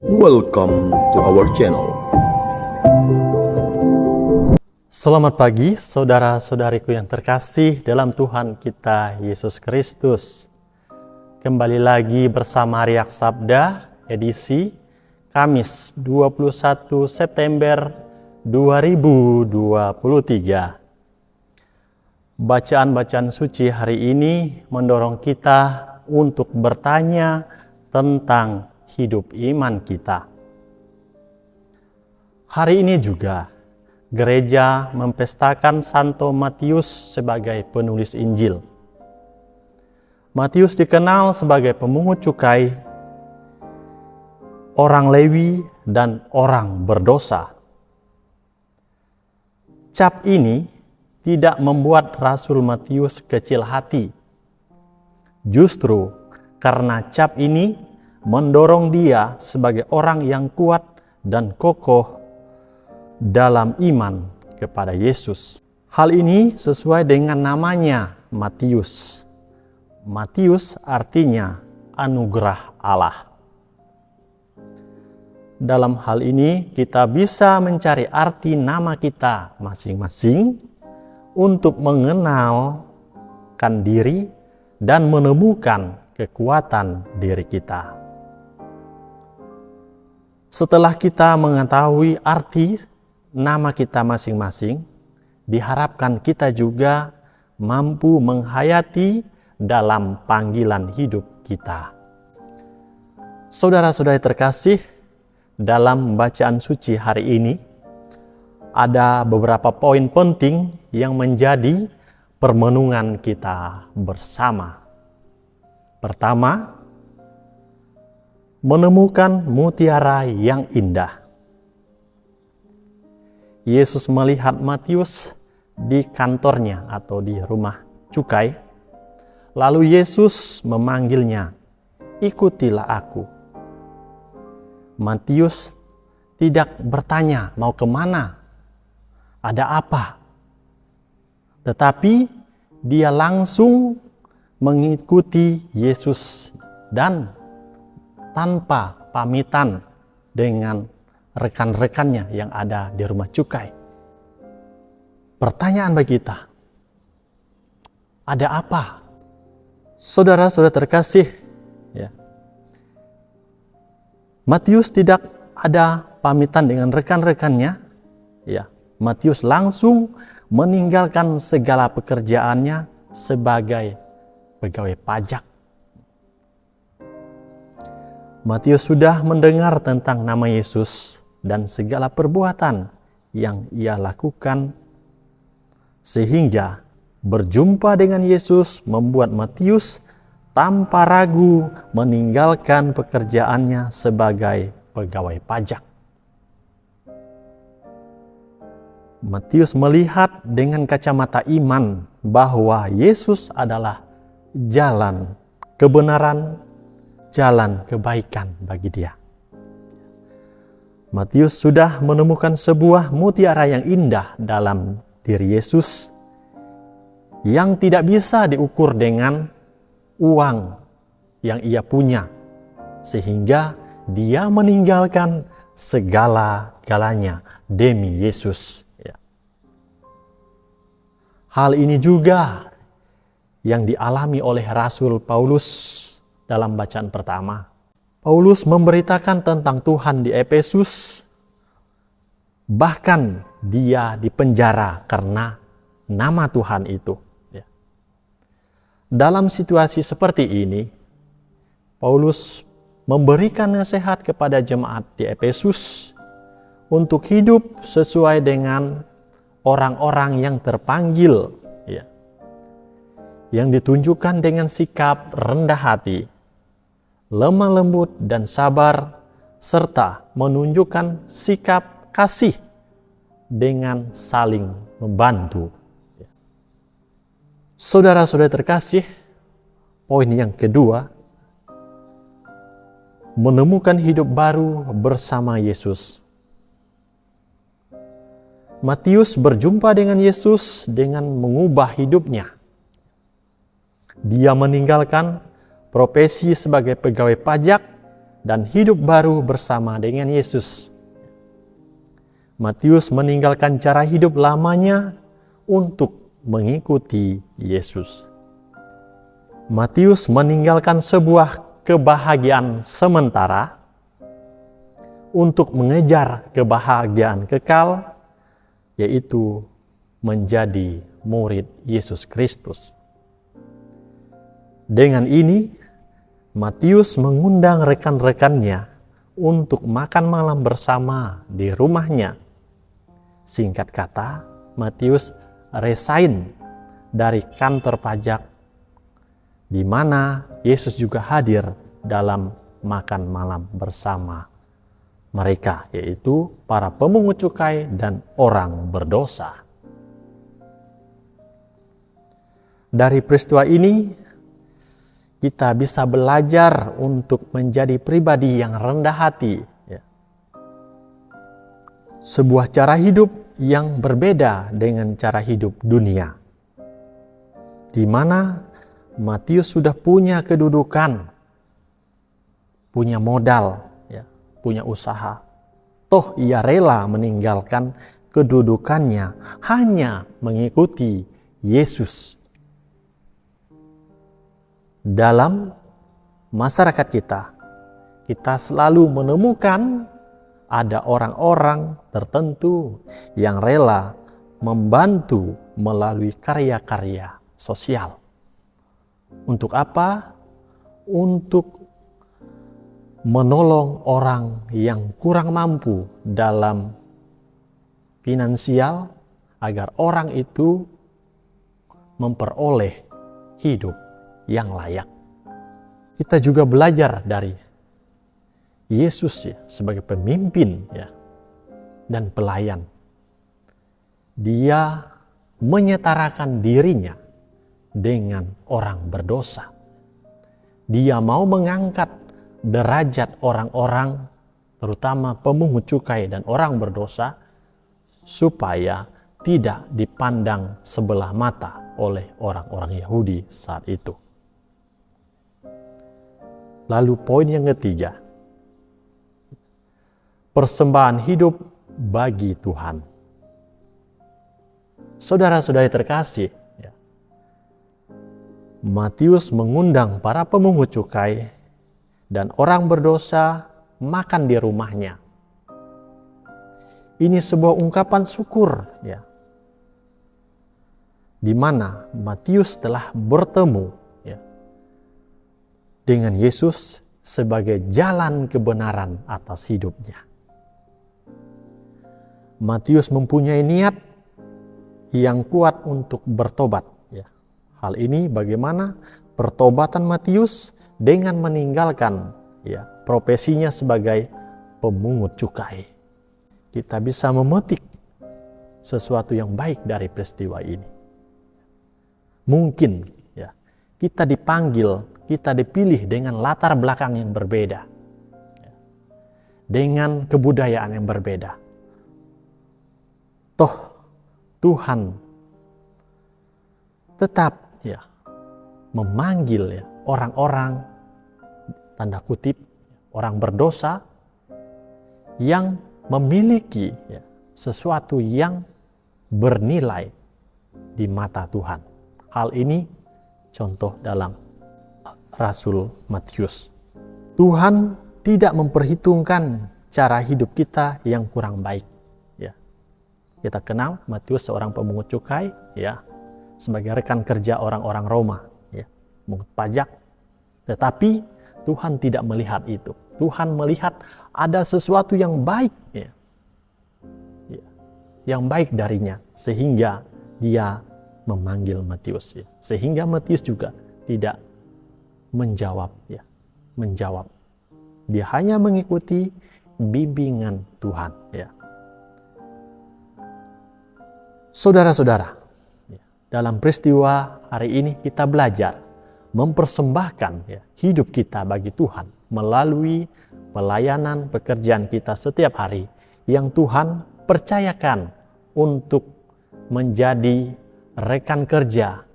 Welcome to our channel. Selamat pagi saudara-saudariku yang terkasih dalam Tuhan kita Yesus Kristus. Kembali lagi bersama Riak Sabda edisi Kamis 21 September 2023. Bacaan-bacaan suci hari ini mendorong kita untuk bertanya tentang hidup iman kita. Hari ini juga gereja mempestakan Santo Matius sebagai penulis Injil. Matius dikenal sebagai pemungut cukai, orang Lewi, dan orang berdosa. Cap ini tidak membuat Rasul Matius kecil hati. Justru karena cap ini mendorong dia sebagai orang yang kuat dan kokoh dalam iman kepada Yesus. Hal ini sesuai dengan namanya Matius. Matius artinya anugerah Allah. Dalam hal ini kita bisa mencari arti nama kita masing-masing untuk mengenalkan diri dan menemukan kekuatan diri kita. Setelah kita mengetahui arti nama kita masing-masing, diharapkan kita juga mampu menghayati dalam panggilan hidup kita. Saudara-saudari terkasih, dalam bacaan suci hari ini, ada beberapa poin penting yang menjadi permenungan kita bersama. Pertama, menemukan mutiara yang indah. Yesus melihat Matius di kantornya atau di rumah cukai. Lalu Yesus memanggilnya, "Ikutilah aku." Matius tidak bertanya mau kemana, ada apa. Tetapi dia langsung mengikuti Yesus dan tanpa pamitan dengan rekan-rekannya yang ada di rumah cukai. Pertanyaan bagi kita, ada apa? Saudara-saudara terkasih, ya. Matius tidak ada pamitan dengan rekan-rekannya, ya. Matius langsung meninggalkan segala pekerjaannya sebagai pegawai pajak. Matius sudah mendengar tentang nama Yesus dan segala perbuatan yang ia lakukan, sehingga berjumpa dengan Yesus membuat Matius tanpa ragu meninggalkan pekerjaannya sebagai pegawai pajak. Matius melihat dengan kacamata iman bahwa Yesus adalah jalan kebenaran, jalan kebaikan bagi dia. Matius sudah menemukan sebuah mutiara yang indah dalam diri Yesus yang tidak bisa diukur dengan uang yang ia punya, sehingga dia meninggalkan segala-galanya demi Yesus. Hal ini juga yang dialami oleh Rasul Paulus dalam bacaan pertama. Paulus memberitakan tentang Tuhan di Efesus, bahkan dia dipenjara karena nama Tuhan itu. Dalam situasi seperti ini, Paulus memberikan nasihat kepada jemaat di Efesus untuk hidup sesuai dengan orang-orang yang terpanggil, ya, yang ditunjukkan dengan sikap rendah hati, lemah lembut dan sabar, serta menunjukkan sikap kasih dengan saling membantu. Saudara-saudara terkasih, poin yang kedua, menemukan hidup baru bersama Yesus. Matius berjumpa dengan Yesus dengan mengubah hidupnya. Dia meninggalkan profesi sebagai pegawai pajak dan hidup baru bersama dengan Yesus. Matius meninggalkan cara hidup lamanya untuk mengikuti Yesus. Matius meninggalkan sebuah kebahagiaan sementara untuk mengejar kebahagiaan kekal, yaitu menjadi murid Yesus Kristus. Dengan ini, Matius mengundang rekan-rekannya untuk makan malam bersama di rumahnya. Singkat kata, Matius resign dari kantor pajak, di mana Yesus juga hadir dalam makan malam bersama mereka, yaitu para pemungut cukai dan orang berdosa. Dari peristiwa ini, kita bisa belajar untuk menjadi pribadi yang rendah hati. Sebuah cara hidup yang berbeda dengan cara hidup dunia, di mana Matius sudah punya kedudukan, punya modal, punya usaha. Toh ia rela meninggalkan kedudukannya hanya mengikuti Yesus. Dalam masyarakat kita selalu menemukan ada orang-orang tertentu yang rela membantu melalui karya-karya sosial. Untuk apa? Untuk menolong orang yang kurang mampu dalam finansial, agar orang itu memperoleh hidup yang layak. Kita juga belajar dari Yesus sebagai pemimpin dan pelayan. Dia menyetarakan dirinya dengan orang berdosa. Dia mau mengangkat derajat orang-orang, terutama pemungut cukai dan orang berdosa, supaya tidak dipandang sebelah mata oleh orang-orang Yahudi saat itu. Lalu poin yang ketiga, persembahan hidup bagi Tuhan. Saudara-saudari terkasih, Matius mengundang para pemungut cukai dan orang berdosa makan di rumahnya. Ini sebuah ungkapan syukur, di mana Matius telah bertemu dengan Yesus sebagai jalan kebenaran atas hidupnya. Matius mempunyai niat yang kuat untuk bertobat. Hal ini bagaimana pertobatan Matius dengan meninggalkan profesinya sebagai pemungut cukai. Kita bisa memetik sesuatu yang baik dari peristiwa ini. Mungkin kita dipanggil, kita dipilih dengan latar belakang yang berbeda, dengan kebudayaan yang berbeda. Toh Tuhan tetap memanggil orang-orang, tanda kutip, orang berdosa yang memiliki sesuatu yang bernilai di mata Tuhan. Hal ini contoh dalam Rasul Matius. Tuhan tidak memperhitungkan cara hidup kita yang kurang baik. Kita kenal Matius seorang pemungut cukai, sebagai rekan kerja orang-orang Roma, mengut pajak. Tetapi Tuhan tidak melihat itu. Tuhan melihat ada sesuatu yang baik, yang baik darinya, sehingga Dia memanggil Matius. Sehingga Matius juga tidak menjawab. Dia hanya mengikuti bimbingan Tuhan. Saudara-saudara, dalam peristiwa hari ini kita belajar mempersembahkan hidup kita bagi Tuhan melalui pelayanan pekerjaan kita setiap hari yang Tuhan percayakan untuk menjadi rekan kerja,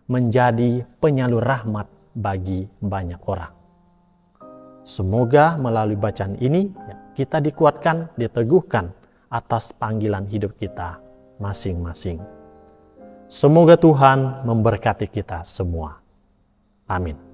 menjadi penyalur rahmat bagi banyak orang. Semoga melalui bacaan ini kita dikuatkan, diteguhkan atas panggilan hidup kita masing-masing. Semoga Tuhan memberkati kita semua. Amin.